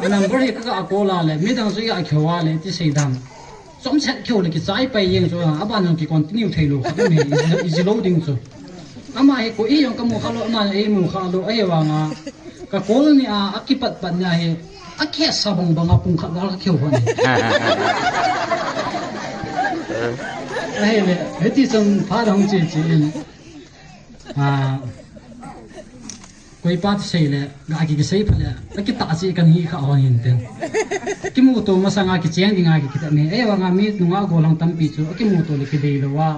number hi ka ko la le mi dang su ya khwa le ti sei dam som set khyo le ki chai pai yeng so aban ki continue thailo kha me is loading so ama he ko i yong ka mu khalo ama e mu khalo e wa nga ka kol ni a akipat pat nya he akhe sabong banga pung kha dal khyo ho ni ai le heti som pha dong chi chi koi pat sei le ga ki sei phale ki ta chi kan hi kha ho hin ten ki mu to ma sanga ki cheng dinga ki ta me e wa nga mi nunga go lang tam pi chu ki mu to le ki dei lo wa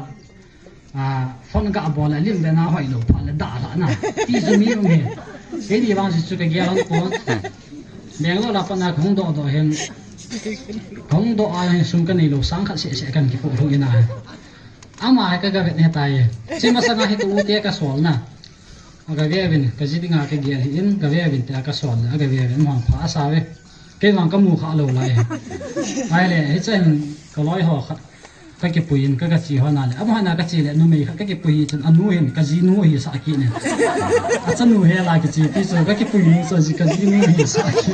phone ga bola lim be na hoi lo pha le da la na ti zu mi me e di wang si chu ka ge lang ko meng lo la pa na khong do hen khong do a sum kan nei lo sang kha se kan ki ko ru ina ama ka ga vet ne ta ye si ma sanga hi tu te ka sol na aga ve vin ka ji dinga ka ge in ga ve vin ta ka sol aga ve vin ma pha sa ve ke wang ka mu kha lo lai ai le he chen ka loi ho kha ka ke puin ka chi ho na le ama na ka chi le nu me ka ke pui chen anu hin ka ji nu hi sa ki ne a chen nu he la ki chi ti so ka ke pui so ji ka ji nu hi sa ki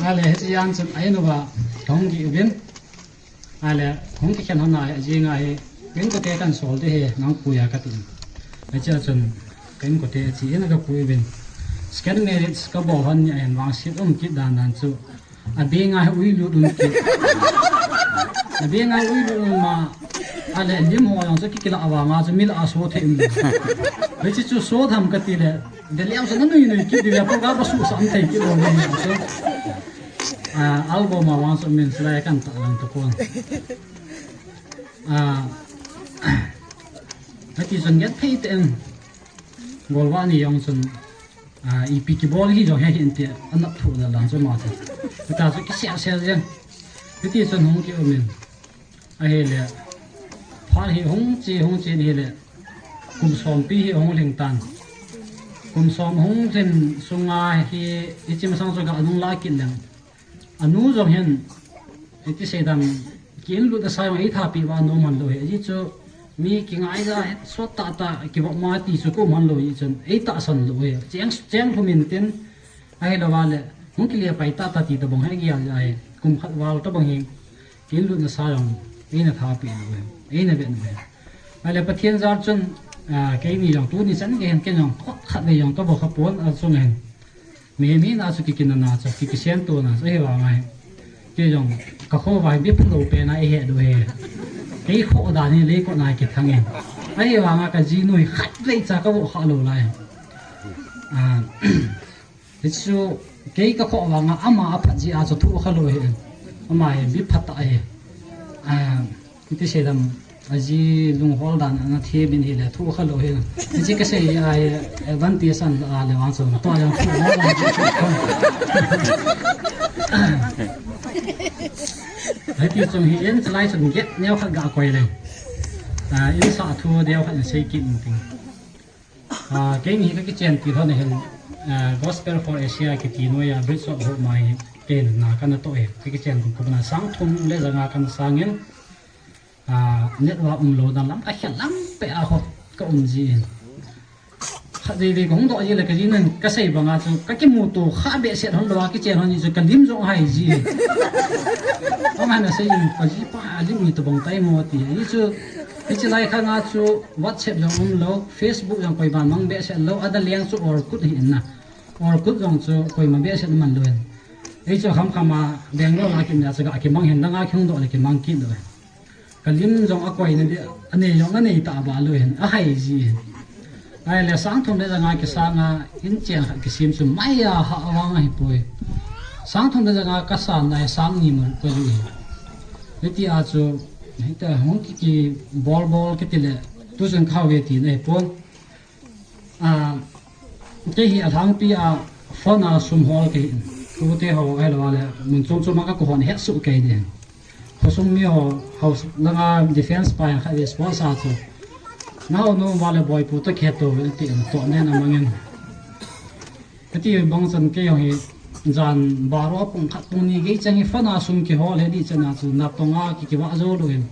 ai le he chi yang chen ai no ba dong gi vin ai le khong ki chen ho na ji nga he vin ko te kan sol de he nang pu ya ka tin ai cha chen ken ko te chi na ka pui vin scan merits ka bo han ya en wang sit ki dan chu a be nga ui lu dun ki a be nga ui lu ma ale lim ho yang ki kila awa ma chu mil a so the im le chi chu so tham ka ti le de liam sa nu nu ki de la ko ga ba su sam thai ki lo ni so album ma wang so min sla kan ta lang to kon hati sun get paid en golwani yong sun EP ki bol hi jo he hin te an thu da lang so ma ta so ki sia sia jen hati sun hong ki omen a he le phar hi hong chi ni le kum som pi hi hong ling tan kum som hong jen sunga hi ichim sang so ga anung la kin lang anu zo hen iti se dam kin lu da sai mai tha pi wa no man lo he ji chu mi ki ngai da so ta ki bo ma ti su ko man lo yi chen ei ta san lo he cheng thu min ten ai lo wa le hung ki le pai ta ti da bong he gi ai kum khat wal ta bong hi kin lu na sa yong ei na tha pi lo he ei na be no he ai le pathian zar chen ke mi yong tu ni san ge hen ke yong khat ve yong ta bo kha pon a so ngen mi na su ki kin na cha ki sen to na so he wa mai ke yong ka kho vai bi phu lo pe na e he do he cái khổ đàn này lấy con này kịp thằng em ấy vào cái gì nuôi khách lấy cha cái bộ họ lồ lại thì số cái khổ vào ngã ama phát gì à cho thu họ lồ hết ama biết phát tại cái xe đam gì lung hol đàn nó thiê bên này là thu họ lồ hết thì cái xe ai vẫn tiền sản là hoàn toàn to là thu nó là hay thì trong hiện tại trong get neo khát gạo quay này in sa thua đeo khát xây kín tình cái này cái chuyện thì thôi này gospel for Asia cái tí nói bridge of hope mai tên là cái tội cái chuyện cũng là sáng thùng lẽ ra cái sáng nhá nhất là lô đàn lắm cái hiện lắm bé học cái gì thì cũng đội như là cái gì này cái xây bằng cái mô tô khá bệ sẽ hơn đó cái chuyện hơn như cái lim rộng hay gì ông anh là xây dựng cái gì ba lim như tụ bằng tay mua thì cái chuyện này khang ngắt chú WhatsApp giống lâu Facebook giống coi bàn mang bệ sẽ lâu ada liang chú Orkut hiện na Orkut giống chú coi mà bệ sẽ mình luôn ấy chú khăm mà đèn nó là cái nhà sẽ cái mang hiện đang ai không đội là cái mang kín rồi cái lim giống ở quầy này anh này giống anh này tạo bảo luôn hay gì ai là sáng thùng đấy là ngay cái sáng in chèn cái sim sum mai họ vang hay bồi sáng thùng đấy là ngay cái sáng này sáng ni mà cái gì thế thì chú hiện tại không cái ball cái tiền tôi xin khao về thì này bốn cái hiện tháng pi phone sum hall cái tôi thấy họ hay là mình trông mà các cô hết sự cái này họ sum mi họ là defense by hay sponsor thôi nào nó vào là boy phụ khet to thì to nên là mang thì bang chân cái gì dàn baro pung khát pung ni cái chẳng phải na sum cái họ lấy đi chân na su nạp tonga cái vợ zo rồi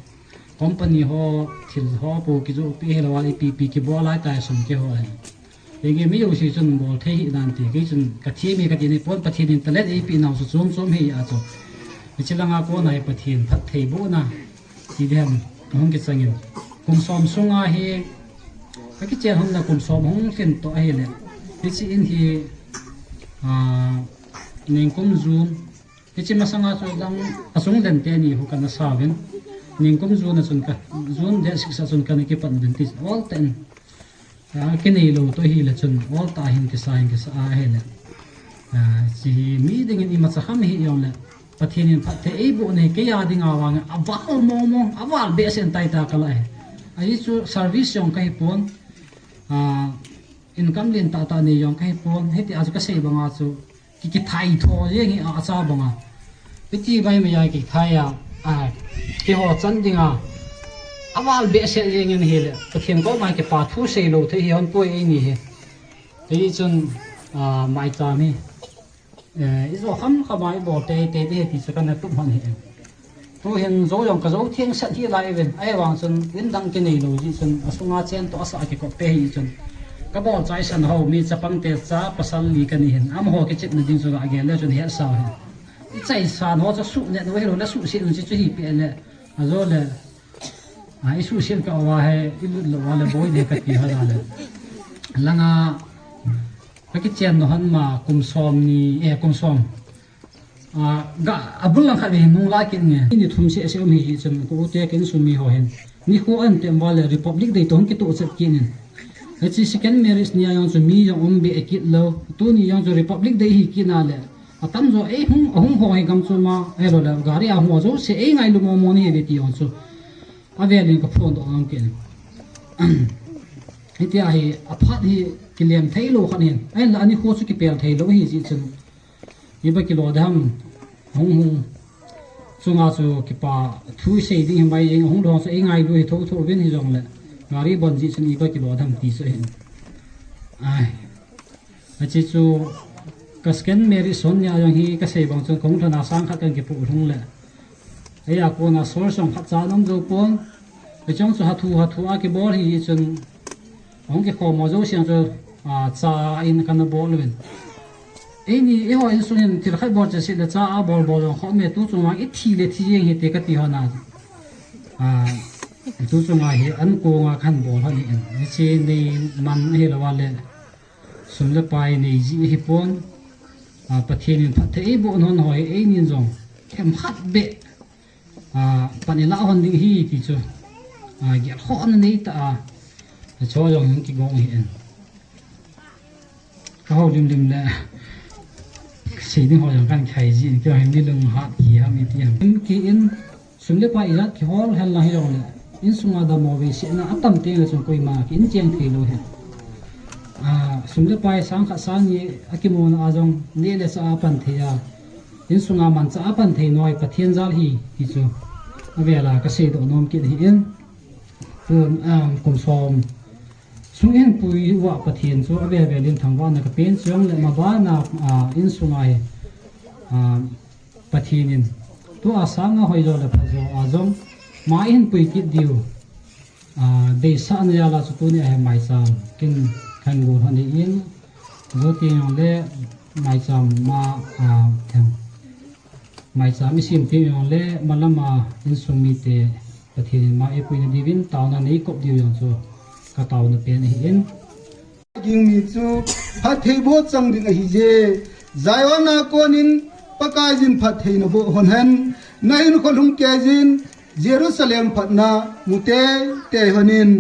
company họ thil họ po cái zo pi hello ali pi cái bo lai tai sum cái họ Ege mi yo si chun bol the hi dan ti ge chun ka thi mi ka ti ni pon pa thi din talet e pi naw su chom hi a cho chilanga ko nai pa thin phat thei bu na ti dem hong ke changin kum som sunga hi ka ki chen hom na kum som hong ken to ai le chi in hi ning kum zoom chi masanga so dang asung den te ni hu kana sawen ning kum zoom na chun ka zoom de sik sa chun kana ki pan den ti all ten cái này lâu tôi hi là chun all ta hin cái sa hay là chỉ mi đừng in mà sao không hi yong là pathin in phát thế bộ này cái gì đừng awang aval mo aval be sen tai ta kalai ai chu service yong kai pon income len ta ne yong kai pon heti azu ka sei banga chu ki thai tho ye ngi a cha banga piti bai me ya ki thai ya ki ho chan dinga aval be se yeng en hele pathin ko mai ke pa thu sei lo the hi on poi ai ni he te chun mai ta mi izo ham kha mai bo te ti se kan tu hon he tu hen zo yong ka zo thieng sa thi lai ven ai wang chun in dang ke nei lo ji chun asunga chen to asa ke ko pe hi chun ka bo chai san ho mi chapang te cha pasal li kan hi am ho ke chip na ding zo ga ge le chun he sa he chai san ho cha su ne no he lo la su si un chi chu hi pe le azo le ai su sil ka wa he ilu lo wa le boy de ka ti ha la langa cái chuyện nó hắn mà cùng xóm ni cùng xóm gà abul lang khai nung lai kin nghe ni thum se se mi hi chum ko te ken sumi ho hen ni ko an tem wala republic dei tong ki to chat kin ni chi second marriage ni ayong chu mi jong be ekit lo tu ni yang chu republic dei hi kina le atam zo e hung ho hi gam chu ma e ro la gari a ho zo se e ngai lu mo ni he ti on chu ave le ko phone to ang ken iti ai aphat hi kiliam thailo khan hin ai la ani kho chu ki pel thailo hi ji chun iba kilo dam hong chunga chu ki pa thu sei ding mai eng hong dong so engai lu hi tho tho ven hi jong le ngari bon ji chun iba kilo dam ti so hin ai achi chu kasken meri sonya yang hi ka sei bang chu kong thana sang khat kan ki pu thung le aya ko na sor song khat cha nom zo pon pe chong chu ha thu a ki bor hi chun hong ki kho mo zo siang chu cha in kan bol ven ini e ho in sunin tir khai bor cha si la cha a bol kho me tu chu ma i thi le thi yeng he te ka ti ho na tu chu ma he an ko nga khan bol ha ni che nei man he la wa le sum le pai nei ji hi pon pathin in phat thei bo non hoi e nin jong them khat be panila hon ding hi ti chu ge khon nei ta cho yong ki gong hi en ka ho lim la sei ding ho yang kan khai ji ke hem ni lung ha ki ha mi tiam ki in sumle pa ira ki hol hel na hi rong le in sunga da mo ve se na atam te le chung koi ma ki in cheng thei lo he sumle pa sang kha sang ni akimo na ajong ne le sa pan the ya in sunga man cha pan thei noi pathian zal hi ki chu avela ka sei do nom ki hi in tun kum som sungen pui wa pathian chu ave lin thangwa na ka pen chung le ma ba na in sungai pathianin tu asanga hoi zo le phajo azong ma in pui ki diu de sa na ya la chu tu ni mai sam kin kan go hani in zo ti yong le mai sam ma them mai sam mi sim ti yong le malama in sumi te pathianin ma e pui na divin taw na nei kop diu yong chu ka taw na pen hi in ging mi chu phat thei bo chang ding hi je zaiwana konin pakai jin phat thei no bo hon han nain khol hum ke jin jerusalem phatna mute te honin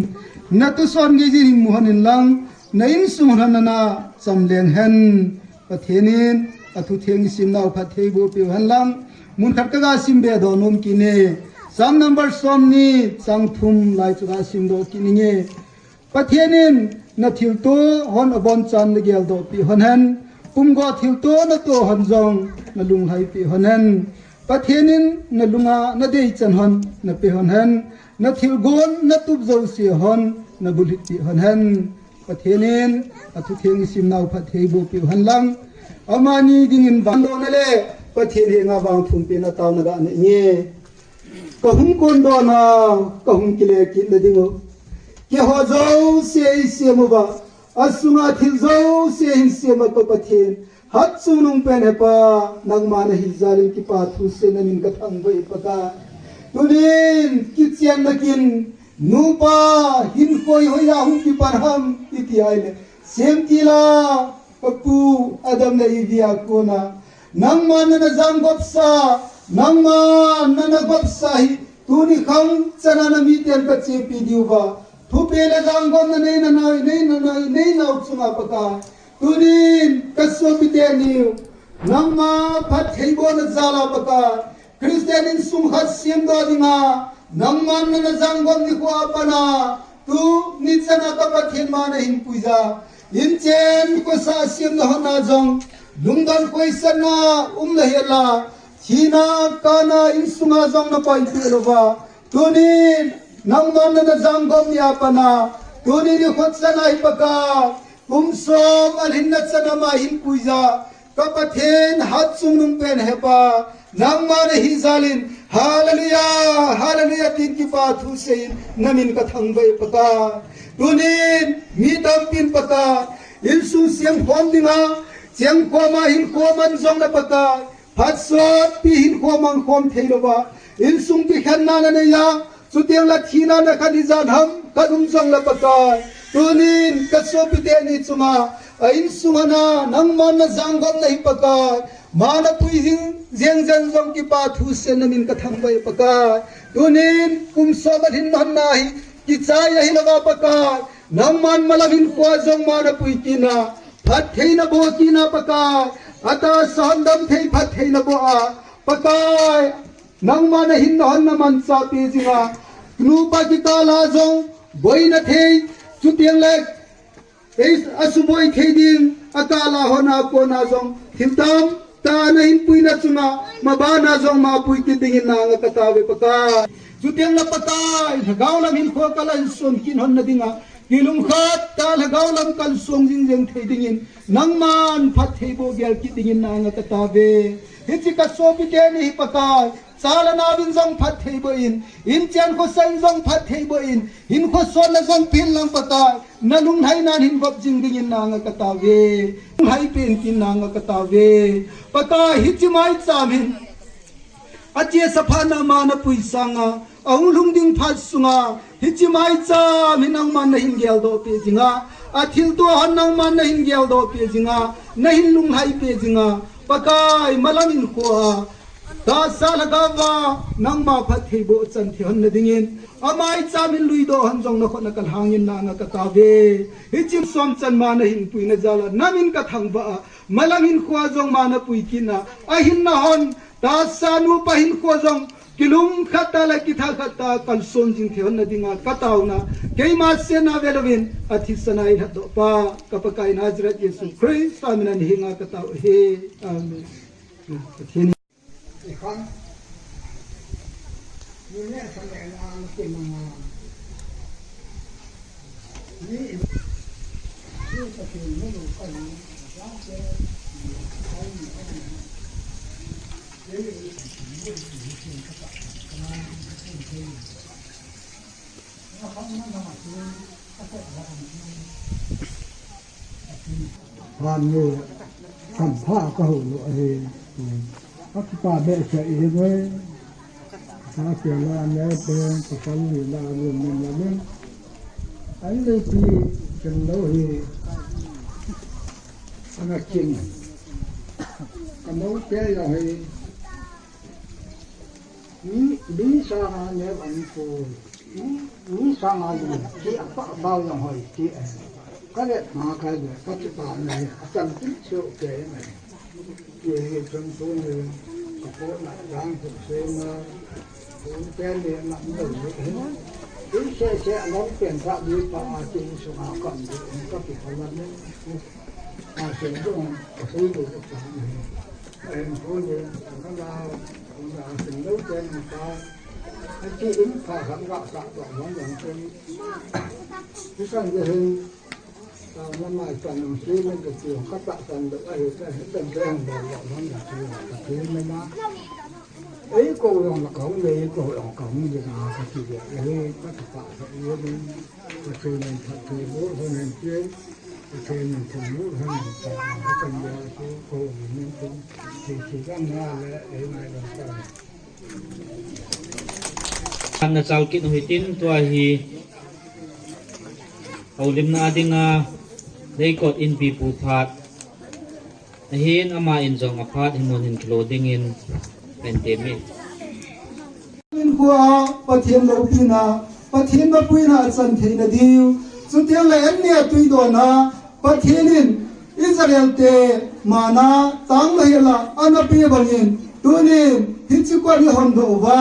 na tu son ge jin mu hanin lang nain sung hanana chamleng hen pathenin athu theng sim nau phat thei bo pe han lang mun khat ka sim be do nom ki ne sam number som ni chang thum lai chu ga sim do ki ni nge pathianin na thil to hon abon chan le gel do pi hon han pumgo thil to na to hon jong na lung hai pi hon han pathianin na lunga na dei chan hon na pe hon han na thil gon na tup zo si hon na bulit pi hon han pathianin athu theng sim nau phat thei bo pi hon lang amani ding in bang do na le pathian he nga bang thum pe na taw na ga ne nge ka hum kon do na ka hum kile ki le dingo ke ho zo se mo ba asunga thilzo se hin se ma to pathin hat sunung pen hepa nangma na hizalin ki pa thu se namin ka thang bai paka tunin kitchen nakin nupa hin koi hoya hum ki parham iti aile semtila papu adam na idia kona nangma na zanggopsa nangma na gopsa hi tuni kham chana na miten ka chepi diuba thupele zanggom na nei na uchunga paka tunin kasopite niu nangma phat heibo na zala paka Kristianin sunghat siemda dinga nangman na zanggom ni ko apana tu nitsana ka pathin mana hin puja inchen ko sa siemda hona jong lungdan koisana la hela china kana insunga jong na pai pelova tunin nangman na zanggom ni apana tunin ni khotsana ipaka kumsom alhinna chana ma hin puja kapathen hatsung nung pen hepa nangmane hizalin hallelujah hallelujah tin ki pa thu sein namin ka thangbai paka tunin mi tampin paka ilsu siam khom dinga chiang khoma hin khoman jong na paka phatsot pi hin khomang khom theilowa ilsung pi khanna na ya chutiang la thina na khadija dham kadum jong la paka tunin kasopite ni chuma ain sungana nangman na zanggom na hipaka mana puihing jeng jeng jong ki pa thu se namin ka thangbai paka tunin kumso badhin man nahi ki chaya hilaga paka nangman malamin kwa jong mana puikina phat theina bo kina paka ata sandam thei phat theina bo a paka nangman hin hon na man cha pi jinga knupa ki kala jong boina thei chutiang lek eis asuboi theding akala hona kona jong thiltam ta na hin puina chunga mabana jong ma pui ki dingin na nga katawe paka chutiang la patai thagaw lam hin kho kala som kin hon na dinga kilum khat ta lagaw lam kal som jing jeng thedingin nangman phat thebo gel ki dingin na nga katawe hichi ka so bi te ni paka sala na bin jong phat thebo in chan ko sang jong phat thebo in ko so na jong pin lang paka nalung hai nan hin gop jing dingin na nga katawe hai pen kin na nga katawe paka hichi mai chamin ache safana mana puisanga aulung ding phat sunga hichi mai chamin ang man hin gel do pe jinga athil to han nang man hin gel do pe jinga nahin lung hai pe jinga pakai malamin ko ta salagawa nang ma phathi bo chan thi hon dingin amai chamin luido han jong na khona kal hangin na nga katawe hichim som chan ma na hin puina jala namin ka thangba malangin khwa jong ma na puikina ahin na hon ta sanu pahin ko jong kilum khata la kitha khata kal som jing thi hon dinga katauna keima sena velovin athi sanai hado pa kapakai nazrat yesu christ amina hinga kataw he amen ikan ini sampai ang mga ini tapi mulu kan Hanya sampah kau lu các bà mẹ chạy với các kiểu là mẹ bên của con người là người mình là bên anh đây thì cần lâu thì anh là chừng còn nấu cái là thì lý sang nhớ bạn phụ lý sang là chị bao giờ hỏi chị cái này mà cái này các bạn này cần tích chịu kể này về trong số người có là đang thực sự mà cũng quen để làm được hết cái sẽ lắm tiền ra đi và chỉ số nào còn thì có thể phải làm đấy mà sử dụng sử dụng cái khoản này em có gì nó là cũng là từng đấu tranh người ta cái chỉ ứng phải sẵn gạo sẵn gạo món dạng trên cái con gì hơn năm mai cần đồng chí lên được chiều các bạn cần được ai sẽ cần cái hàng đầu gọi nó là chiều là mới má ấy cô lòng là cổng đi cô lòng cổng gì nào cái gì vậy ấy các bạn sẽ nhớ đến cái này thật thì bố thôi nên chuyên thì mình cũng muốn hơn cái phần đó chứ cô mình cũng thì chỉ có nghe để mai làm sao na chal kit hui tin tua hi holim na dinga dei kot in pi pu phat hin ama in jong aphat himon in clothing in pandemic in kwa pathian lo pina pathian ba puina chan theina diu chutiang la en ne tui do na pathianin Israel te mana tang la hela anapi bangin tunin hichukwa ni hondo wa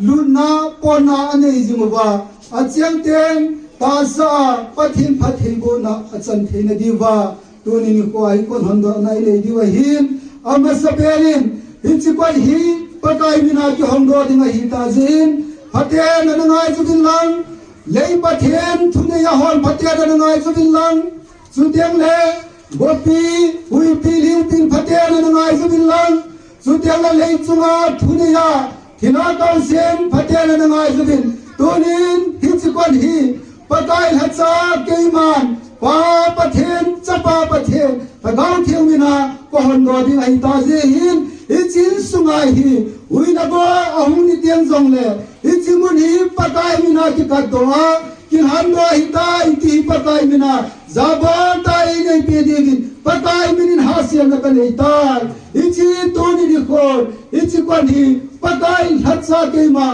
luna pona ane jinguwa achiang ten ta sa pathin pathin go na achan theina diwa tunin ko ai kon hondo nai le diwa hin amasaperin hichukwa hi pakai bina ki hondo dinga hi ta jin pathen na ngai chudin lang lei pathen thune ya hon pathen na ngai chudin lang chutiang le gopi hui piling pin pathen na ngai chudin lang chutiang le lei chunga thune ya thina kaun sen pathen na ngai chudin tunin hichkon hi pakai hacha keiman pa pathen chapa pathen pagau thiang mina ko hondo dinga hi ta jin ichin sungai hi uina go ahung ni tiang jong le ichimun hi pakai mina ki kadwa kin hando hi tai ki pakai mina zaba tai nei pe digin pakai minin hasia na kan ei tai ichi toni di khor ichi kon hi pakai hatsa ke ma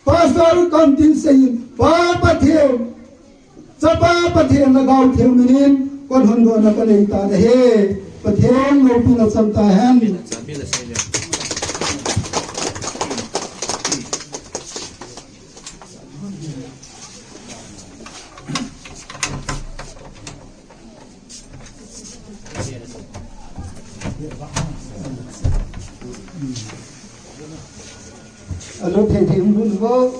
pasar kantin sein pa pathe chapa pathe na gau theu minin kon hondo na kan ei ta he pathe no pina chamta han alo thầy thì không đúng vô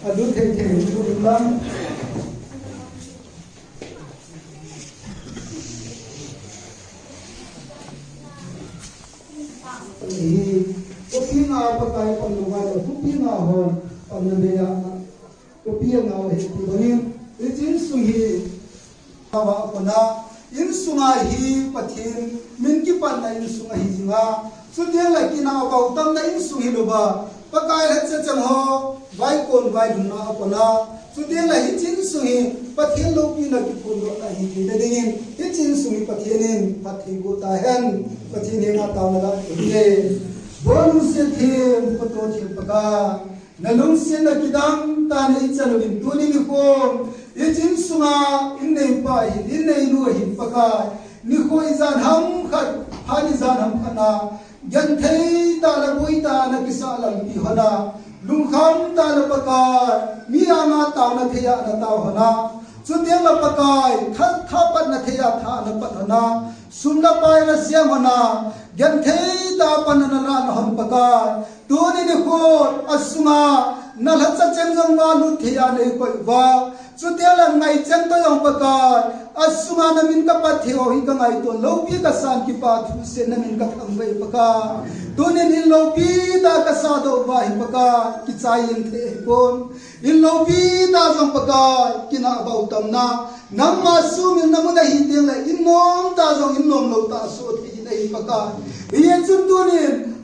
alo thầy thì không đúng lắm Kopina pakai pandugai, kopina hon panandaya, kopina he pibangin. Ijin sungi hawa pona, in sungai hi pathin, min ki pan na in sungai hi jinga. Sutiang lagi na bautam na in sungi loba, pakai hetsa changho, vai kon vai dunna pona. Sutiang lagi jin sungi pathin lopi na ki pundo na hi dingin. Ijin sungi pathinin pathin go tahan, pathinin na taw na ye. Bonum se them pato chipaka nalung se na kidam ta nei chanubin tuni ni ko ijin sunga innei pa hi innei nu hi paka ni ko izan ham khat hani zan ham khana gan thei ta la boi ta na kisa lam bi hana lung kham ta la paka mi ama ta na theya na ta hana chutiang la pakai tha pat na theya tha na pat hana sumna pai na siam hana gan thei ta panana la na hon pakai tuni ni ko asunga na latsa chengjong ma lu theya nei ko wa chutiang la ngai chen to yong pakai asunga na min ka pa theo hi ka ngai to lopi ka san ki pa thu se na min ka thang bai paka tuni ni lopi da ka sa do ba hi paka ki chai yin the kon in lopi da jong paka kina bau tam na namma su min namu da hi te la in nom da jong in nom lo ta so thi nei paka ye chun tuni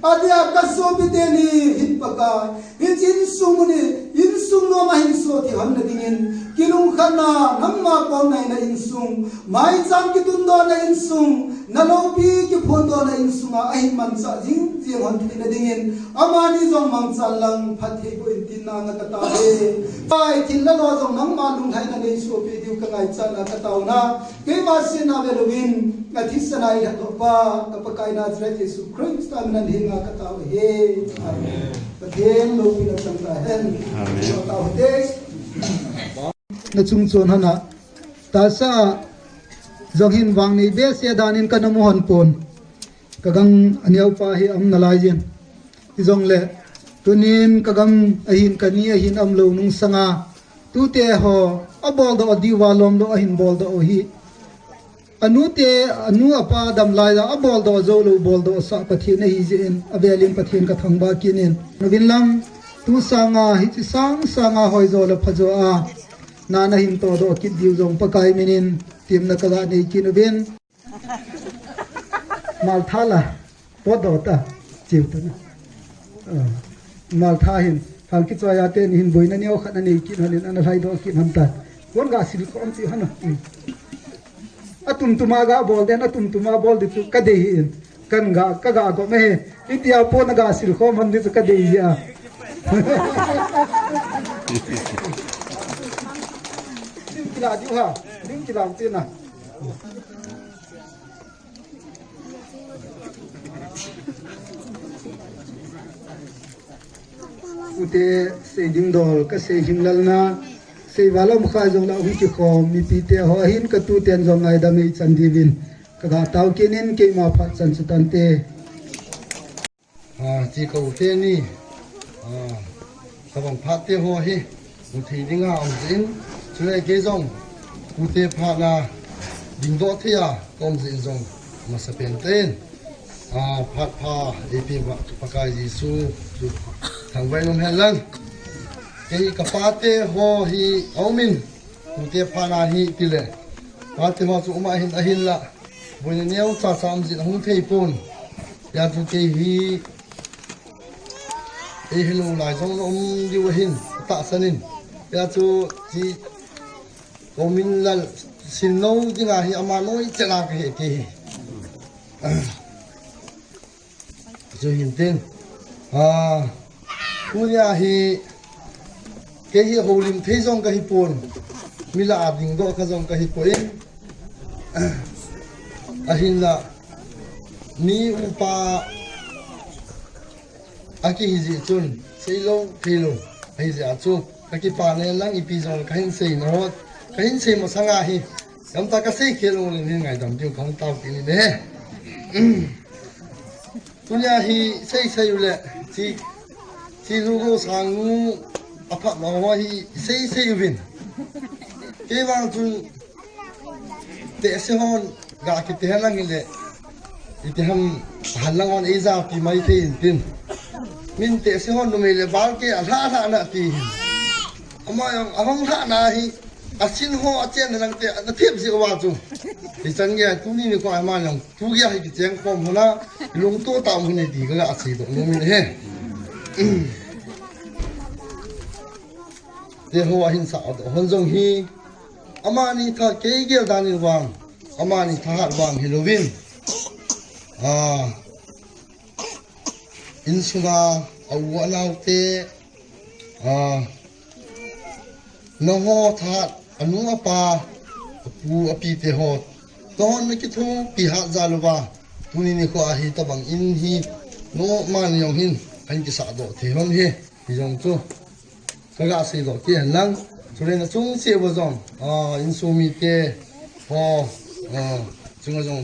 adia ka so bi te ni hin paka in chin sumuni in sum no ma hin so thi han na dingin kilung khana namma ko nai na in sum mai cham ki tun do na in sum na lo pi ki phon do na in sum a hi man sa jing ji hon thi na dingin amani jong mang chal lang phat he ko in tin na na ka ta he pai thin la lo jong nam ma lung hai na nei so pi diu ka ngai chal na ka ta na ke ma se na ve lovin ka thi sanai ha to pa ka pa kai na jre jesu christ am nan hi nga ka ta he amen pathen lo pi na chang ta hen amen ta te na chung chon hana ta sa zonghin wang nei be se danin ka namu hon pon kagang aniau pa hi am nalai jen izong le tunin kagam ahin kani ahin amlo nung sanga tu te ho abol do diwalom do ahin bol do hi anu te anu apa dam lai da abol do zolo bol do sa pathin na hi jen avelin pathin ka thangba kinin novin lam tu sanga hi chi sanga hoi zo la phajo a na na hin to do kit diu jong pakai minin tim na kala nei kinovin mal thala podo ta chiu ta na mal tha hin hal ki chaya ten hin boina neo khat na nei kin halin an lai do kin ham ta kon ga sil ko am chi hana atum tuma ga bol den atum tuma bol di chu ka de hin kan ga ka ga go me itia po na ga sil ko man di chu ka de ya kila ju ha ding kila tin na ute se jing dol ka se jing lal na se wala mukha jong la hu chi khom mi pi te ho hin ka tu ten jong ai da me chan di win ka ga taw kinin ke ma pha chan su tan te chi ko te ni sabang phat te ho hi mu thi dinga om jin chule ke jong ku te pha na ding do thia kom jin jong ma sa pen ten phat pha ep ba pakai jisu thang vai nom helan ke ka pa te ho hi aumin ku te pha na hi tile pa te ho chu ma hin ahin la boin neu cha sam jin hung thei pon ya tu ke hi hello lai jong om diu hin ta sanin ya chu chi omin la sin no dinga hi ama noi chela ke he ke chu hin ten punya hi ke hi holim thei jong ka hi pon mila ding do ka jong ka hi poin ahin la ni upa aki hizi chun seilo philo hizi achu aki pa ne lang ipi jong kahin sei no kahin sei mo sanga hi gam ta ka sei khelo ni ngai dam tiu khong tau ti ni de tunya hi sei sei ule chi lu go sang apa ma wa hi sei sei win ke wang chun te se hon ga ki te lang ile ite ham halang on eza pi mai te tin min te se hon me le bal ke a tha na ti ama yang ahong tha na hi asin ho achen nang te na thiep si wa chu ti chan ge tu ni ko ma yang tu ge hi ki cheng kom hona lung to ta mu ne di ga a chi do no mi he te ho hin sa do hon jong hi ama ni tha ke ge da ni wang ama ni tha hat wang halloween insuga awalaute no ho that anu apa pu api te ho ton ki thu pi ha zaluwa tuni ni ko a hi ta bang in hi no man yong hin an ki sa do the hon he hi jong chu ka ga se do ki lang chu le na chung se bo jong in su mi te ho chung jong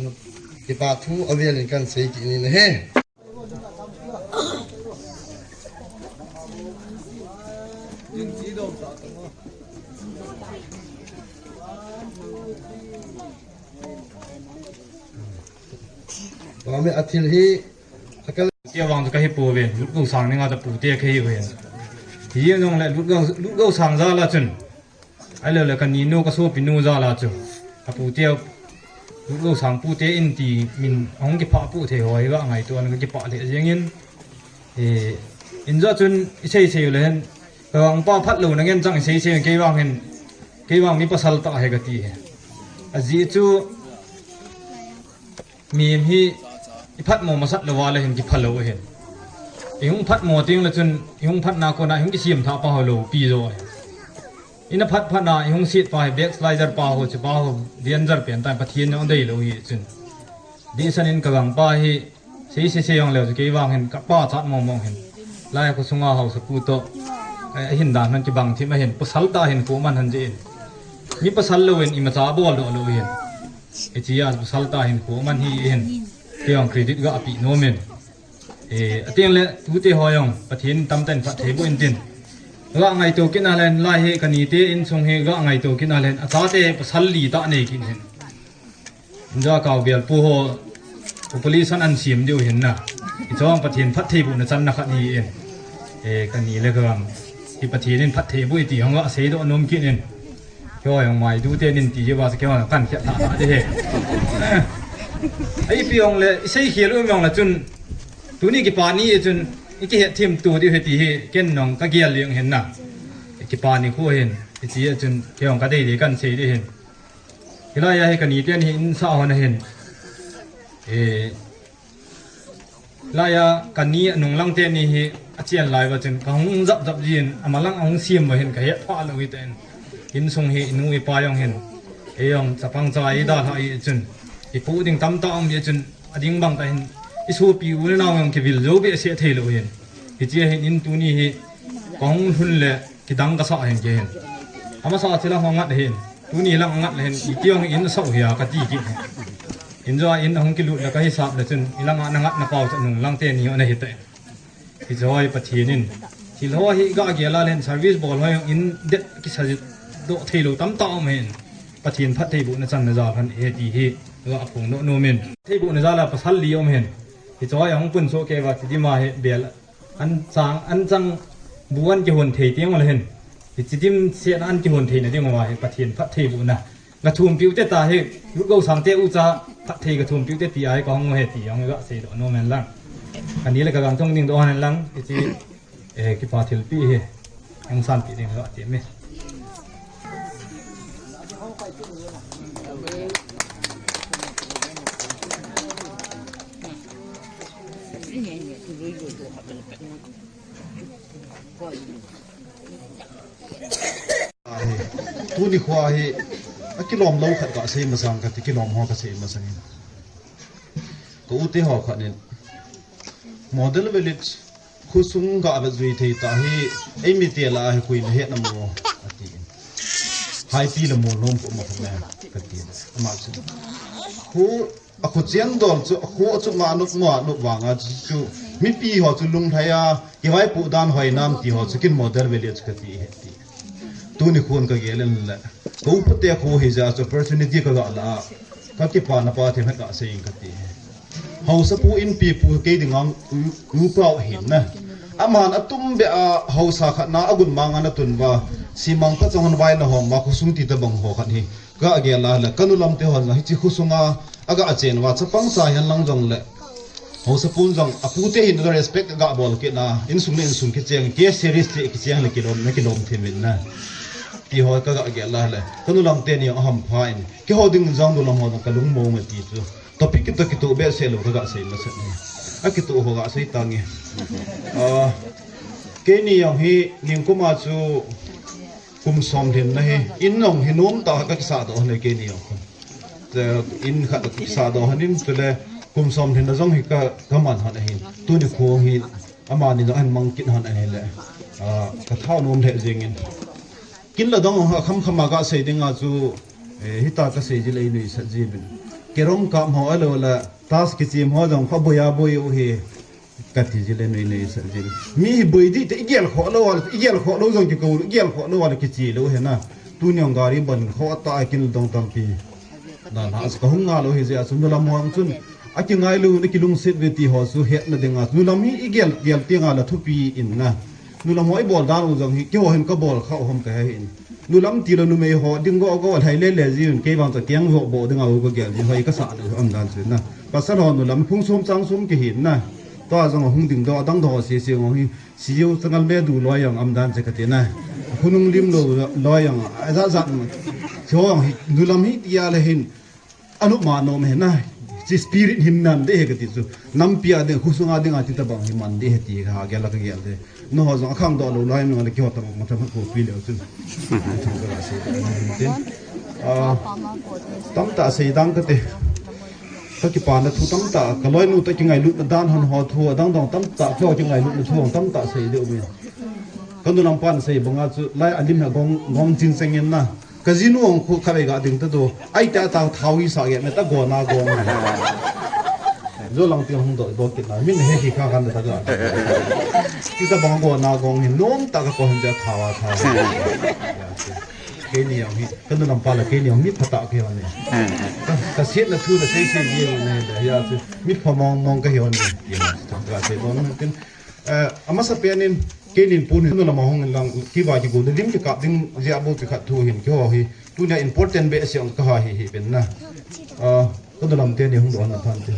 ki pa thu avial kan se ki ni ne he Kami atil hi akal kia wang ka hi po ve lut go sang ninga da pu te ke hi wen hi nong le lut go sang za la chun ai le kan ni no ka so pi no za la chu a pu te lut go sang pu te in ti min ong ki pha pu the hoi ga ngai to an ki pa le jeng in in za chun i sei sei le hen ka wang pa phat lo na ngen chang sei sei ke wang mi pasal ta he ga ti he a ji chu mi hi phat mo masat lo wala hin ki phalo hen ihung phat mo ting la chun ihung phat na ko na ihung ki sim tha pa holo pi zo ina phat na ihung sit pa back slider pa ho che pa ho danger pen ta pathian no dei lo hi chun di sanin ka wang pa hi sei yong le ke wang hen ka pa chat mo hen lai ko sunga ho sa pu to hin dan han ki bang thi ma hen pasal ta hen ko man han je mi pasal lo en ima cha bol lo hen e chia pasal ta hen ko man hi hen Tiang kredit ga api no men เตียงเละทุติหอยองปะทินตำเต็นพัดเทบุอินตินก็ไงตัวกินอะไรไล่เฮกันนี่เตอินทรงเฮก็ไงตัวกินอะไรอาจารย์เตปสัลลีตะเนกินเห็นจ้าเก่าเบียร์ผู้โพลิสันอันเสียมเดียวเห็นนะจ้องปะทินพัดเทบุนจันนักนี่เองกันนี่เลยก็ที่ปะทินพัดเทบุอิติของก็เสียดอนมกินเองก็ยังไม่ดูเตนินตีจะว่าสักแค่ว่ากันแค่ท่าเด้ไอ้พี่องเลยใช้เขียนอุ้มยองละจนตัวนี้กี่ปานี่จนอีกเหตุทีมตัวที่เหตุที่เก่นน้องก็เกียร์เลี้ยงเห็นนะกี่ปานี่คู่เห็นอีจีจนเกี่ยวกับได้ดีกันเสียได้เห็นที่เราอยากให้กันนี้เตี้ยนเห็นสาวนะเห็นเราอยากกันนี้น้องลังเตี้ยนี่อาเจียนลายว่าจนเขาจับยินอามาลังเอาเสียมมาเห็นกับเหตุพลาดเลยเต้นเห็นทรงเห็นนุ่ยปายองเห็นยองจะฟังใจได้หายจนอีผู้ดิ่งตั้มตั้มยัจนอดิ่งบังแต่เห็นอีสูปีวันนั้นยังคิดวิลโจเบเสียเทลเห็นอีเจ้าเห็นอินตัวนี้กองหุ่นเละคิดดังกระสอบเห็นเห็นอามาสอบที่เราห้องงัดเห็นตัวนี้เรางัดเห็นอีเจ้าเห็นอินสอบเหี่ยกะตีกินอินจะอินห้องกิลุแล้วก็ให้สับเลยจนอีลังงัดนับเป่าจะหนุ่งลังเตนี่อันนี้เตะอีจะให้ปะทีนินที่เราให้ก็เกี่ยวกับเล่น service ball ว่าอินเด็ดกิจโดเทลตั้มตั้มเห็นปะทีนพัดเทบุนจันนจาพันดีก็คงโนมินเทบุนจาละพัสลีอมเห็นที่จอยของปุ่นโซเกว่าที่มาเบลอันจังบุญกี่คนเทียงมาเลยเห็นที่จิมเสียอันกี่คนเทียนที่มาปะทีนพัดเทบุนนะกระทุ่มผิวเตตาให้ลูกเราสังเตอุจาพัดเทกระทุ่มผิวเตตีไอ้กองเหตุยังก็เสียโนมินลังอันนี้เลยกำลังต้องนิ่งตัวนั้นลังที่กี่ปาทิลปียังสั่นปีนึงก็เจ็บไหมตัวนี้ควายกิโลมเราขัดกับเสียมาสังกัดกิโลมหัวกับเสียมาสังก็อุติหอกขัดเนี่ยโมเดลวิลเลจคุซุงกับแบบจุยที่ตาให้ไอ้มิเตียลาให้คุยในเหตุน้ำโมอดีไฮปีละโมน้มผมมาทำงานกันดีมาสิคูaku cian dol chu aku chu ma nuk wanga chu mi pi ho chu lung thaya ki vai pu dan hoi nam ti ho chu kin model village ka ti he ti tu ni khon ka gelen la ko pute ko hi ja chu opportunity ka la ka ki pa na pa the ka se ing ka ti ho sa pu in pi pu ke ding ang u pau hin na aman atum be a ho sa kha na agun manga na tun ba simang ka chon vai na ho ma ko sung ti ta bang ho khan hi ka ge la la kanulam te ho na hi chi khusunga aga achen wa chapang sa yan lang jong le ho sa pun jong apute hin do respect ga bol ke na in sum ke cheng ke series te ke cheng le kilom themin na ti ho ka ga ge la le kanu lam te ni aham phain ke ho ding jong do lam ho ka lung mo ma ti chu topic ke to ki to be se lo ga se ma se ni a ki to ho ga se ta nge ke ni yang hi ning ko ma chu kum som them na hi in nong hi nom ta ka sa do ne ke ni yo in khát được sa đó hắn từ đây cùng xóm thì nó giống như cái màn hắn này tôi được khô hi ama ni nó anh mang kín hắn này lệ cái thao nôm thể gì nghìn kín là đó họ khăm mà cái xây đình à chú hít ta cái xây gì lấy này sẽ gì bên cái rong cam họ ở đâu là tas cái chim họ giống họ bơi ô hi cái gì lấy này sẽ gì mi bơi đi thì igel khó lâu giống cái câu igel khó lâu là cái gì lâu hết na tôi nhong gari bẩn khó ta kín đông tam pi dan has ka hunga lo heze asum la muang chun aki ngai lu ni kilung sit ve ti ho su het na denga nu lam hi igel tinga la thupi in na nu lam hoi bol dan u jong hi ke ho hen ka bol kha hom ka hin nu lam ti lo nu me ho ding go thai le ji ke bang ta tiang ro bo denga u ko gel ji hoi ka sa lu am dan chu na pa sa ho nu lam phung som chang som ke hin na to jong hung ding do dang do se ngo hi si yu sangal me du lo yang am dan che ka ti na hunung lim lo yang za chong hi nu lam hi ti ya le hin anu ma no me na ji spirit him nan de he ti chu nam pia de khusunga de nga ti ta bang hi man de he ti ha ge la ka ge de no ho zo khang do lo lai me le ki ho ta ma ta ko pi le chu tam ta sei dang ka te ka ki pa na thu tam ta ka loi nu ta ki ngai lu dan han ho thu dang dong tam ta phyo ki ngai lu thu tam ta sei de me kan du lam pan sei banga chu lai alim ha gong jin sengin na casino ang khu khabe ga ding ta do ai ta ta thawi sa ge me ta go na go zo lang tiang hung do bo kit na min he hi kha kan da ga ti ta bang bo na gong hin nom ta ka ko han ja thawa tha ke ni yang hi kan nam pa la ke ni yang mi phata ke hon ne ka siet na thu da sei sei ye ne da ya tu mi phomong mong ka hi hon ne ya ta ga se don tin amasa penin kenin pun hin na ma hong lang ki wa ki go de lim ki ka ding ja bo ki khat thu hin ki ho hi tu na important be se on ka ha hi pen na ko da lam te ni hong do na than te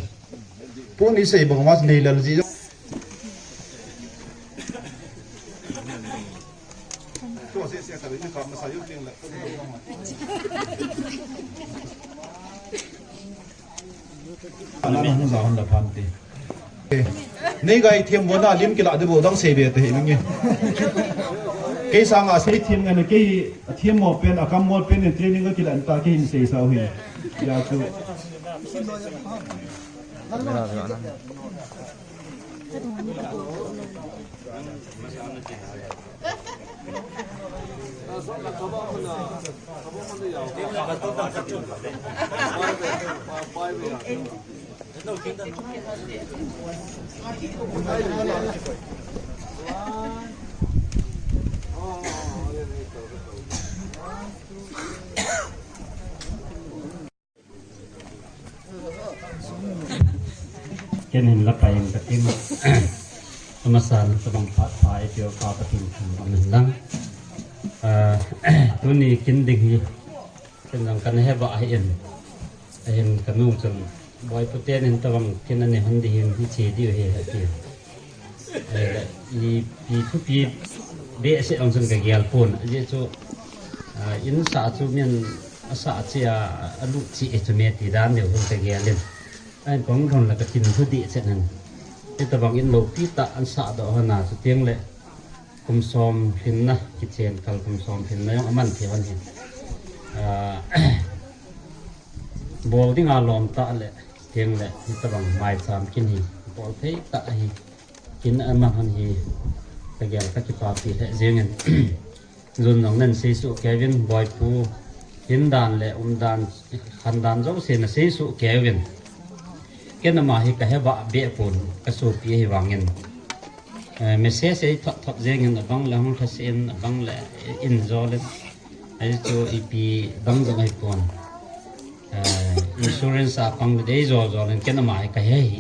pun ni sei bang was nei lal ji to se ka ni ka ma sa yu ting la ana mi hong da hon da phan te nei gai thiam wona lim ki la de bo dang se be te hi nge ke sang a se thiam ngane ke thiam mo pen akam mo pen en training ga ki la ta ke hin se sa hin ya chu cái nên là phải cái tim mà sản từ bằng phát phải chiều cao cái tim của mình lắm tôi này kinh định gì cái năng cái này vợ hiện cái nung chân boy phụ tên nên tôi bằng cái này hơn đi hiện thì chỉ đi ở hết tiền thì thuốc gì bé sẽ ông chân cái gel phun vậy cho in xã cho mình xã chỉ lúc chỉ cho mình thì đan đều không cái gel lên anh cũng còn là cái tin thứ địa sẽ nên cái tờ bằng in lục tí tạ anh xã đó hơn nào tiếng lệ cùng xóm phim na cái chuyện kalau cùng xóm phim na yang aman thì hơn hiện bộ tiếng Ả lòm tạ lệ tiếng lệ cái tờ bằng mai xám kinh hi bộ thấy tạ hi kinh aman hơn hi cái gì các cái party hệ riêng anh rồi nó nên xây dựng Kevin boy pu hiến đàn lệ đàn khăn đàn giống xem là xây dựng Kevin cái nào mà hi cái vợ bịa phun cái số bịa hi vàng nhân mình sẽ thọ riêng nhân ở bang là không phải in ở bang là in do lên ấy cho ip bang giống hay phun insurance à bang đấy rồi lên cái nào mà cái hi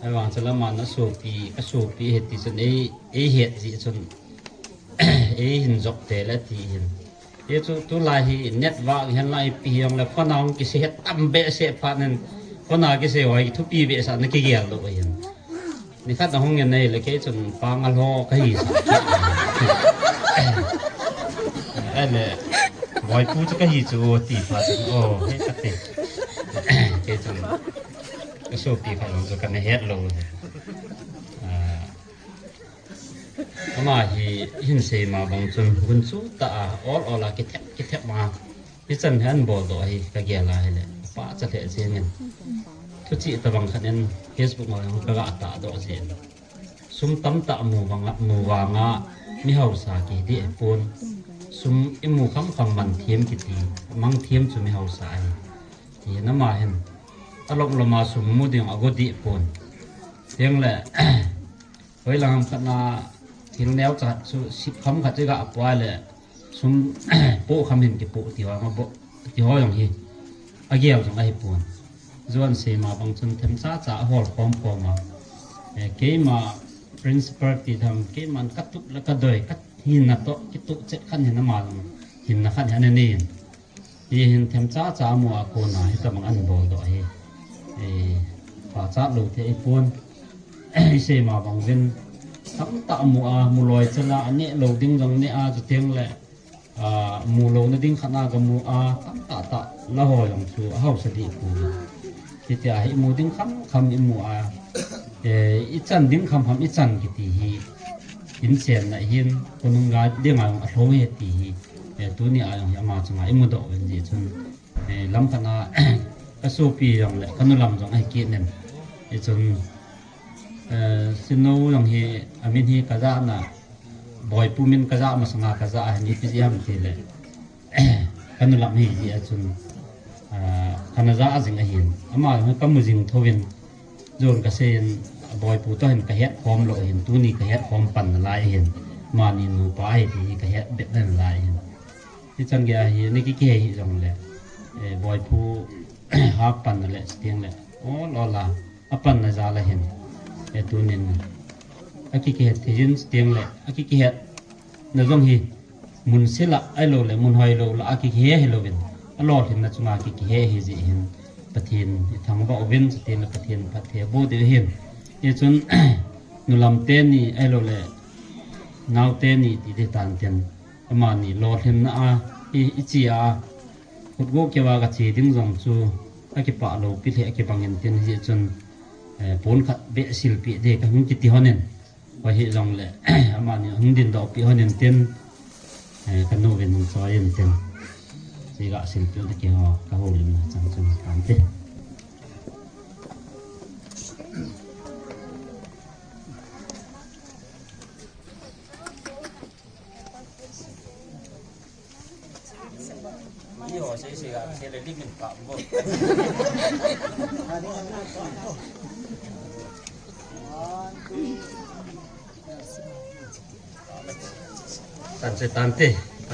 ai vàng cho là mà nó số bịa cái số bịa hết thì chân ấy hiện gì chân ấy hình dọc thế là thì hình ấy tôi lại hi net vàng hiện lại bịa là phần nào cái sẽ tầm bẹ sẽ phát nên con nào cái xe hoài thu pi về sản nó cái gel đâu vậy,นี่ขั้นตอนห้องเงินnày là cái chuẩn phang al ho cái gì anh này hoài phu cho cái gì chú tỷ phạt ô hết tất cả cái chuẩn cái số tỷ phạt cho cái này hết luôn mà thì hiện xe mà bằng chuẩn quân số ta all là cái thép mà cái chân hắn bỏ rồi cái gel lại này phá cho thể riêng nhânทุจิตะบังคันนั้น Facebook มาเขากะตะดอกเสียซุมตำตะหมู่วางะมีเฮาสากีดิปนซุมอิหมู่คำมันเทียมกิตีมังเทียมซุมมีเฮาสายที่นำมาเห็นตลกลมาซุมมุดิงอกุดิปนเสียงแหละเวลาคณะที่แนวจัดซุสิคำขัดจิกะปวายแหละซุมโปคำเห็นกิโปที่ว่ามาโปที่ห้อยอย่างนี้อาเกี่ยวจังไอ้ปนZuan se ma bang chun them cha cha hol khom khom ma ke ma principal ti tham ke man kat tu la ka doi kat hin na to ki tu chet khan hin na ma hin na khan han ni hin them cha cha mu a ko na hi ta mang an bol do hi pa cha lo the ai pon se ma bang zen tam ta mu a mu loi chala ane lo ding jong ne a chu teng le mu lo na ding khana ga mu a tam ta la ho long chu hau sa di pu thì thì ai mua đinh khăm mua ít chân đinh khăm ít chân cái thì in tiền lại hiên con gái đêm ngày ở phố hết thì tối nay ai mà chẳng ai mua đồ gì chứ lắm cái nào cái số pi rằng lại cái nó làm rằng ai kiện nên thì chun xin nô rằng hi mình hi cái giá là bồi pu min cái giá mà sang cái giá như cái gì ham thì lại cái nó làm gì chun ขณะจะสิ่งเห็นอามาเมื่อก็มือจิงทวินโยนกระเซ็นบอยปูต้เห็นกระเฮ็ดพร้อมโลเห็นตู้นี้กระเฮ็ดพร้อมปั่นลายเห็นมานี่นูป้ายที่กระเฮ็ดเบ็ดนั่นลายเห็นที่จังเกียเห็นนี่กี่เกยจังเลยบอยปูหาปั่นนั่นแหละเตียงแหละโอ้ลอลาอาปั่นน่ะจะละเห็นตู้นี้อากี่เกยที่ยินเตียงแหละอากี่เกยนั่นจงฮีมุนเสละไอโลเลยมุนหอยโลละอากี่เกยให้โลเป็นอลอดเห็นนะจุงอากี่เกยให้จีเห็นปะเทียนทางบ่อวินสเตียนปะเทียนปะเทียบูดีเห็นยี่จนนุลำเตนี่ไอโลเลยนาวเตนี่ที่ได้ตานเตียนประมาณนี้ลอดเห็นนะอีจีขุดโกเกี่ยวกับจีดิ้งจงจูอากี่ปะโลพิเศษอากี่บางเงินเตียนยี่จนปนขัดเบสิลปีเด็กหุ่นจิตที่หันเนนว่าเหตุจงเลยประมาณนี้หุ่นดินดอกปีหันเนนเตียนกันโนเวนซอยเตียนสิกะสิลปีตะเกียงกะโหลิมจังจนการเตตันเสตันเตไป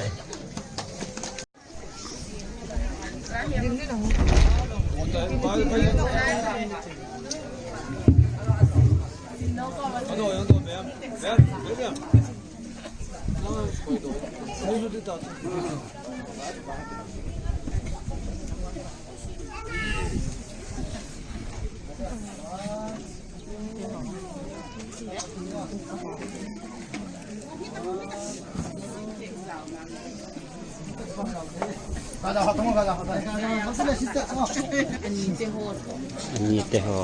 นี่เตหอ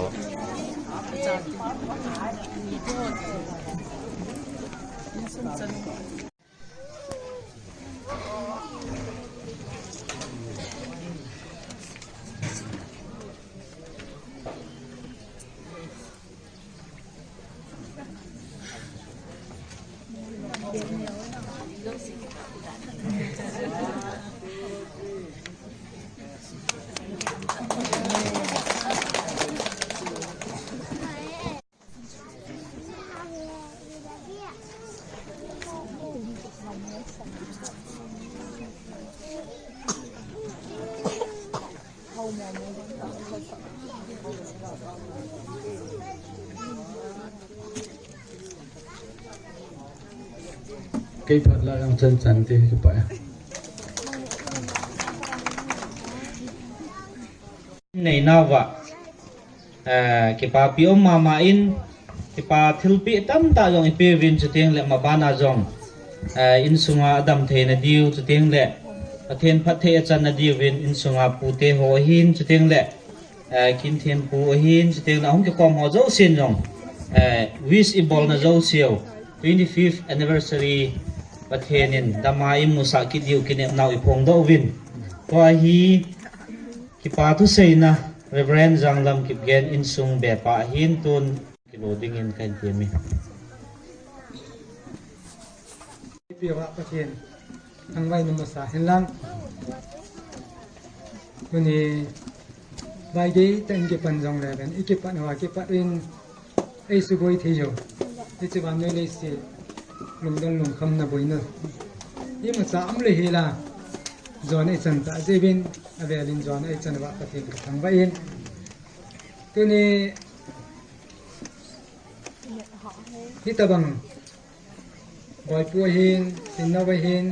cái phật là đang chân chắn thì cái bãi này nào vậy cái bà biểu mà in cái bà thiếu bị tâm ta dùng cái vin cho tiếng lệ mà ban à dùng in sunga adam thế này điều cho tiếng lệ thiên phát thế chân là điều vin in sunga pu te ho hin cho tiếng lệ kinh thiên pu hin cho tiếng là không cái com họ dấu xin dùng wish ibol là dấu siêu 25th anniversaryประเทศนี้ดามาอิมุสากิดิวกินเนนาวอิพงดอวินว่าฮีกิปาทุเซนะเรเวรนจังลำกิบเกนอินซุงเบปะหินตุนกิโลดิ้งอินกันเทียมีเปียวประเทศทั้งไว้นมสาเห็นลังวันนี้ใบดีแต่งกิปันจงเลยเป็นอีกิปันหัวกิปันอินไอสุโกยที่อยู่ที่จะวันนี้เลยสิลงดันลงคำนับวินเลยยี่มันสามเลยเฮล่าจอนไอจันตาเจวินอเวลินจอนไอจันว่าประเทศทั้งไว้อินตัวนี้ที่ตะบังบอยปัวหินสินนาไวหิน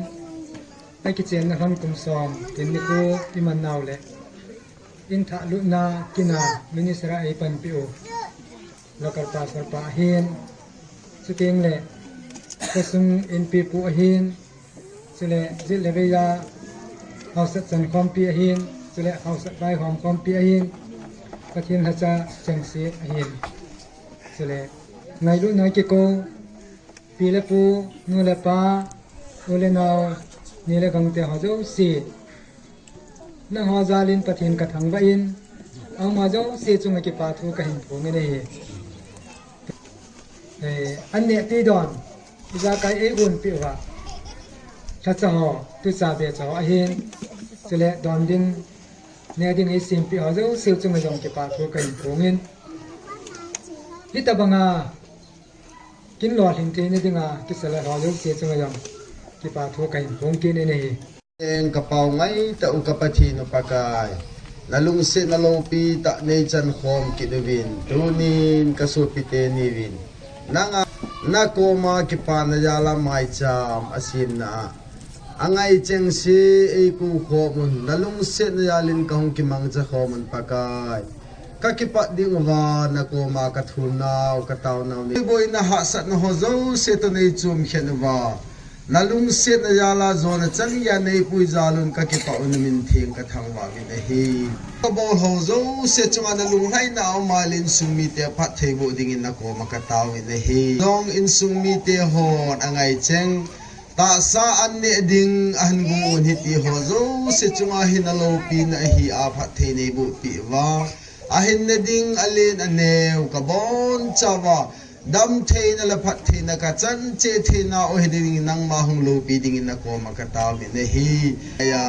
ไอกิเจนนะครับกุมซอมกินนิโกอิมันนาวเลยอินทะลุนากินามินิสระไอปันปิโอแล้วก็ปาสปาหินสุดเองเลยก็ซึ่งอินปีปัวหินสุดเลยจิเลเวียเฮาสัตสันคอมปีหินสุดเลยเฮาสัตใบหอมคอมปีหินก็เทียนฮัจจะจังสีหินสุดเลยไงลุนายกิโกปีเลปูนูเลปาอูเลนาวนี่เลกังเตหาจูสีนั่งหาจาลินปะเทียนกระถังใบอินเอามาจูสีจุงไอกิปาทูกะหินผูไม่ได้อันเนี้ยตีดอนจะไกเออุ่นปิวะชัดจะหอตุจ่าเบียจ่าเห็นจะเละดอนดิน ne ding ai sim pi hazo siu chung jong ke pa thu kai phongin hitabanga kin lo hling the ne dinga kisala hazo se chung jong ke pa thu kai phong kin ne hi eng kapau ngai ta u kapathi no pakai nalung se nalopi ta nei chan khom kiduvin tunin kasupite niwin nanga nakoma kipana yala mai cham asin na angai cheng si e ku khomun nalung se na yalin kahung kimang cha khomun pakai kakipat ding wa nakoma kathuna kataw naw ni boy na hasat no hozo se to nei chum khenwa nalung se na yala zona chang ya nei pui zalun kakipa unamin thing kathangwa mi na hi bol hozo se chunga nalung hai na malin sumi te phat theibo dingin nakoma kataw mi na hi dong in sumi te hon angai cheng ta sa an ne ding an gun hiti hozo se chunga hinalo pi na hi a phat thei nei bu pi wa ahin ne ding alin aneu kabon chawa dam thei na la phat thei na ka chan che thei na o heding nang ma hung lo pi ding na ko ma ka ta mi ne hi ya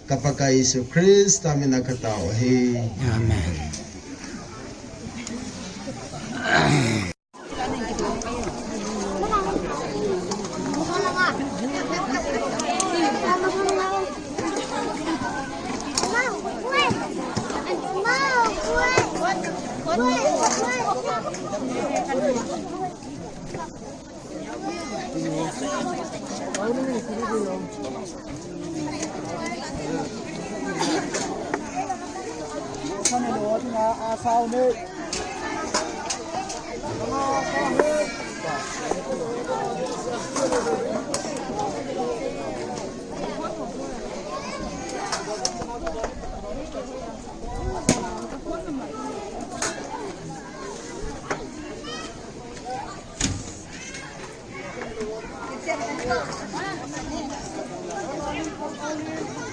kapaka Yesu Christ ta mi na ka ta o hi Amen. sao đi Thank you.